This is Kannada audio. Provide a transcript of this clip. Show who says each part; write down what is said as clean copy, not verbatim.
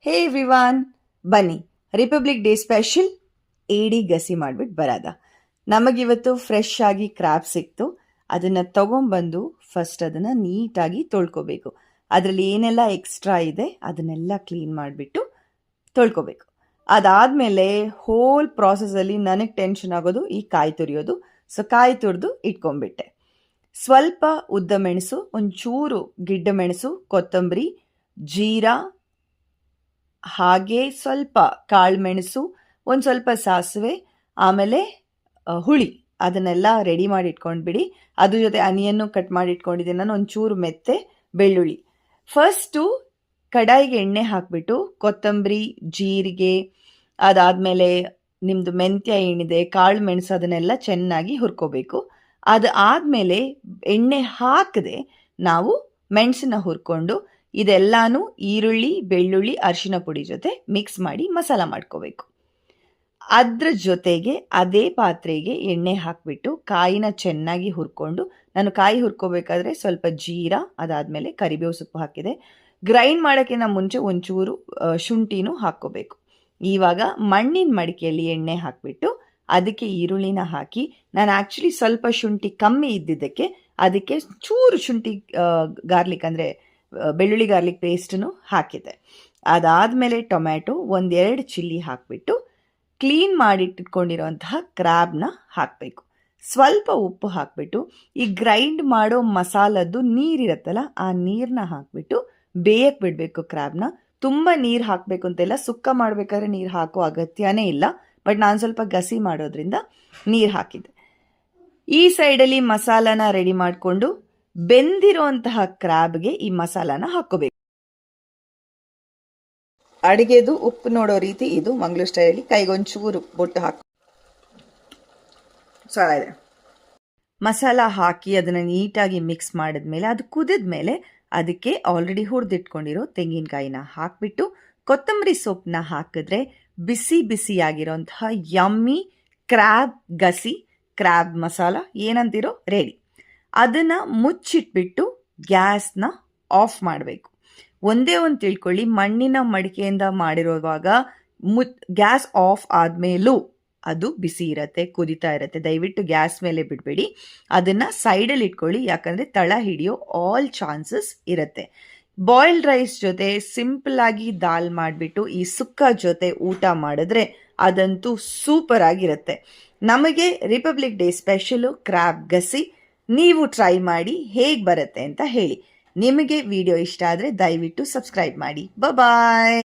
Speaker 1: ಹೇ ಎವ್ರಿವಾನ್, ಬನ್ನಿ ರಿಪಬ್ಲಿಕ್ ಡೇ ಸ್ಪೆಷಲ್ ಏಡಿ ಗಸಿ ಮಾಡಿಬಿಟ್ಟು ಬರೋದ. ನಮಗಿವತ್ತು ಫ್ರೆಶ್ ಆಗಿ ಕ್ರಾಬ್ ಸಿಕ್ತು. ಅದನ್ನು ತಗೊಂಬಂದು ಫಸ್ಟ್ ಅದನ್ನು ನೀಟಾಗಿ ತೊಳ್ಕೊಬೇಕು. ಅದರಲ್ಲಿ ಏನೆಲ್ಲ ಎಕ್ಸ್ಟ್ರಾ ಇದೆ ಅದನ್ನೆಲ್ಲ ಕ್ಲೀನ್ ಮಾಡಿಬಿಟ್ಟು ತೊಳ್ಕೊಬೇಕು. ಅದಾದಮೇಲೆ ಹೋಲ್ ಪ್ರಾಸೆಸಲ್ಲಿ ನನಗೆ ಟೆನ್ಷನ್ ಆಗೋದು ಈ ಕಾಯಿ ತುರಿಯೋದು. ಸೊ ಕಾಯಿ ತುರಿದು ಇಟ್ಕೊಂಡ್ಬಿಟ್ಟೆ. ಸ್ವಲ್ಪ ಉದ್ದ ಮೆಣಸು, ಒಂಚೂರು ಗಿಡ್ಡ ಮೆಣಸು, ಕೊತ್ತಂಬರಿ, ಜೀರಾ, ಹಾಗೆ ಸ್ವಲ್ಪ ಕಾಳು ಮೆಣಸು, ಒಂದು ಸ್ವಲ್ಪ ಸಾಸಿವೆ, ಆಮೇಲೆ ಹುಳಿ, ಅದನ್ನೆಲ್ಲ ರೆಡಿ ಮಾಡಿ ಇಟ್ಕೊಂಡ್ಬಿಡಿ. ಅದ್ರ ಜೊತೆ ಅನಿಯನ್ನು ಕಟ್ ಮಾಡಿ ಇಟ್ಕೊಂಡಿದ್ದೀನಿ ನಾನು, ಒಂಚೂರು ಮೆತ್ತೆ, ಬೆಳ್ಳುಳ್ಳಿ. ಫಸ್ಟು ಕಡಾಯಿಗೆ ಎಣ್ಣೆ ಹಾಕಿಬಿಟ್ಟು ಕೊತ್ತಂಬರಿ, ಜೀರಿಗೆ, ಅದಾದಮೇಲೆ ನಿಮ್ಮದು ಮೆಂತ್ಯ ಏನಿದೆ, ಕಾಳು ಮೆಣಸು, ಅದನ್ನೆಲ್ಲ ಚೆನ್ನಾಗಿ ಹುರ್ಕೋಬೇಕು. ಅದು ಆದಮೇಲೆ ಎಣ್ಣೆ ಹಾಕದೆ ನಾವು ಮೆಣಸನ್ನ ಹುರ್ಕೊಂಡು ಇದೆಲ್ಲಾನು ಈರುಳ್ಳಿ, ಬೆಳ್ಳುಳ್ಳಿ, ಅರಿಶಿನ ಪುಡಿ ಜೊತೆ ಮಿಕ್ಸ್ ಮಾಡಿ ಮಸಾಲ ಮಾಡ್ಕೋಬೇಕು. ಅದ್ರ ಜೊತೆಗೆ ಅದೇ ಪಾತ್ರೆಗೆ ಎಣ್ಣೆ ಹಾಕಿಬಿಟ್ಟು ಕಾಯಿನ ಚೆನ್ನಾಗಿ ಹುರ್ಕೊಂಡು, ನಾನು ಕಾಯಿ ಹುರ್ಕೋಬೇಕಾದ್ರೆ ಸ್ವಲ್ಪ ಜೀರಾ, ಅದಾದಮೇಲೆ ಕರಿಬೇವು ಸೊಪ್ಪು ಹಾಕಿದೆ. ಗ್ರೈಂಡ್ ಮಾಡೋಕ್ಕಿಂತ ಮುಂಚೆ ಒಂಚೂರು ಶುಂಠಿನೂ ಹಾಕ್ಕೋಬೇಕು. ಇವಾಗ ಮಣ್ಣಿನ ಮಡಿಕೆಯಲ್ಲಿ ಎಣ್ಣೆ ಹಾಕಿಬಿಟ್ಟು ಅದಕ್ಕೆ ಈರುಳ್ಳಿನ ಹಾಕಿ, ನಾನು ಆ್ಯಕ್ಚುಲಿ ಸ್ವಲ್ಪ ಶುಂಠಿ ಕಮ್ಮಿ ಇದ್ದಿದ್ದಕ್ಕೆ ಅದಕ್ಕೆ ಚೂರು ಶುಂಠಿ ಗಾರ್ಲಿಕ್ ಅಂದರೆ ಬೆಳ್ಳುಳ್ಳಿ ಗಾರ್ಲಿಕ್ ಪೇಸ್ಟನ್ನು ಹಾಕಿದೆ. ಅದಾದಮೇಲೆ ಟೊಮ್ಯಾಟೊ, ಒಂದೆರಡು ಚಿಲ್ಲಿ ಹಾಕಿಬಿಟ್ಟು ಕ್ಲೀನ್ ಮಾಡಿಟ್ಕೊಂಡಿರೋಂತಹ ಕ್ರ್ಯಾಬ್ನ ಹಾಕಬೇಕು. ಸ್ವಲ್ಪ ಉಪ್ಪು ಹಾಕಿಬಿಟ್ಟು ಈ ಗ್ರೈಂಡ್ ಮಾಡೋ ಮಸಾಲದ್ದು ನೀರಿರುತ್ತಲ್ಲ, ಆ ನೀರನ್ನ ಹಾಕಿಬಿಟ್ಟು ಬೇಯಕ್ಕೆ ಬಿಡಬೇಕು ಕ್ರ್ಯಾಬ್ನ. ತುಂಬ ನೀರು ಹಾಕಬೇಕು ಅಂತೆಲ್ಲ, ಸುಕ್ಕ ಮಾಡಬೇಕಾದ್ರೆ ನೀರು ಹಾಕೋ ಅಗತ್ಯನೇ ಇಲ್ಲ. ಬಟ್ ನಾನು ಸ್ವಲ್ಪ ಗಸಿ ಮಾಡೋದ್ರಿಂದ ನೀರು ಹಾಕಿದ್ದೆ. ಈ ಸೈಡಲ್ಲಿ ಮಸಾಲಾನ ರೆಡಿ ಮಾಡಿಕೊಂಡು ಬೆಂದಿರೋಂತಹ ಕ್ರ್ಯಾಬ್ಗೆ ಈ ಮಸಾಲಾನ ಹಾಕೋಬೇಕು. ಅಡಿಗೆದು ಉಪ್ಪು ನೋಡೋ ರೀತಿ ಇದು ಮಂಗಳೂರು ಸ್ಟೈಲಲ್ಲಿ. ಕೈಗೊಂಚೂರು ಬೊಟ್ಟು ಹಾಕಿ ಇದೆ ಮಸಾಲ ಹಾಕಿ ಅದನ್ನು ನೀಟಾಗಿ ಮಿಕ್ಸ್ ಮಾಡಿದ್ಮೇಲೆ, ಅದು ಕುದಿದ್ಮೇಲೆ ಅದಕ್ಕೆ ಆಲ್ರೆಡಿ ಹುರಿದಿಟ್ಕೊಂಡಿರೋ ತೆಂಗಿನಕಾಯಿನ ಹಾಕಿಬಿಟ್ಟು ಕೊತ್ತಂಬರಿ ಸೊಪ್ಪನ್ನ ಹಾಕಿದ್ರೆ ಬಿಸಿ ಬಿಸಿಯಾಗಿರೋಂತಹ ಯಮ್ಮಿ ಕ್ರ್ಯಾಬ್ ಗಸಿ, ಕ್ರ್ಯಾಬ್ ಮಸಾಲ ಏನಂತೀರೋ ರೆಡಿ. ಅದನ್ನು ಮುಚ್ಚಿಟ್ಬಿಟ್ಟು ಗ್ಯಾಸ್ನ ಆಫ್ ಮಾಡಬೇಕು. ಒಂದೇ ಒಂದು ತಿಳ್ಕೊಳ್ಳಿ, ಮಣ್ಣಿನ ಮಡಿಕೆಯಿಂದ ಮಾಡಿರೋವಾಗ ಗ್ಯಾಸ್ ಆಫ್ ಆದಮೇಲೂ ಅದು ಬಿಸಿ ಇರುತ್ತೆ, ಕುದಿತಾ ಇರುತ್ತೆ. ದಯವಿಟ್ಟು ಗ್ಯಾಸ್ ಮೇಲೆ ಬಿಡಬೇಡಿ, ಅದನ್ನು ಸೈಡಲ್ಲಿ ಇಟ್ಕೊಳ್ಳಿ. ಯಾಕಂದರೆ ತಳ ಹಿಡಿಯೋ ಆಲ್ ಚಾನ್ಸಸ್ ಇರುತ್ತೆ. ಬಾಯ್ಲ್ಡ್ ರೈಸ್ ಜೊತೆ ಸಿಂಪಲ್ಲಾಗಿ ದಾಲ್ ಮಾಡಿಬಿಟ್ಟು ಈ ಸುಕ್ಕ ಜೊತೆ ಊಟ ಮಾಡಿದ್ರೆ ಅದಂತೂ ಸೂಪರ್ ಆಗಿರುತ್ತೆ. ನಮಗೆ ರಿಪಬ್ಲಿಕ್ ಡೇ ಸ್ಪೆಷಲು ಕ್ರ್ಯಾಬ್ ಗಸಿ. ನೀವು ಟ್ರೈ ಮಾಡಿ ಹೇಗೆ ಬರುತ್ತೆ ಅಂತ ಹೇಳಿ. ನಿಮಗೆ ವಿಡಿಯೋ ಇಷ್ಟ ಆದರೆ ದಯವಿಟ್ಟು ಸಬ್ಸ್ಕ್ರೈಬ್ ಮಾಡಿ. ಬಾಯ್.